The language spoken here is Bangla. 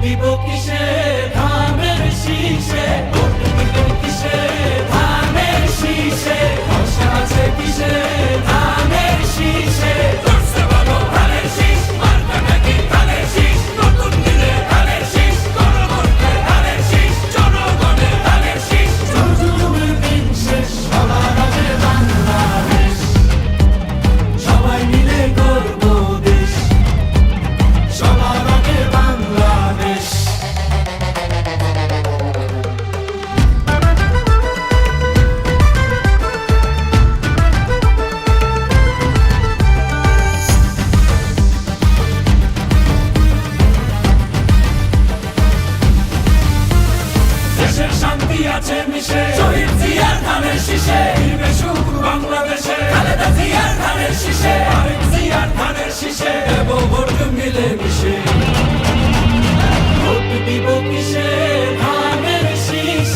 দিব কিসে ধানের শীষে, ভোট দিব কিসে ধানের শীষে, ভরসা আছে কিসে ধানের শীষে। ধরছে বলো ধানের শীষ, মার্কা নাকি ধানের শীষ, নতুন দিনে ধানের শীষ, গণভোটে ধানের শীষ, জনগণের ধানের শীষ। জুলুমের দিন শেষ, সবার আগে বাংলাদেশ, সবাই মিলে গর্ব দেশ, সবার আগে বাংলাদেশ। দেশের শান্তি আছে মিশে, শহীদ জিয়ার ধানের শীষে, ফিরবে সুখ বাংলাদেশে, খালেদা জিয়ার ধানের শীষে, আরেক জিয়ার ধানের শীষে, দেব ভোট মিলে মিশে।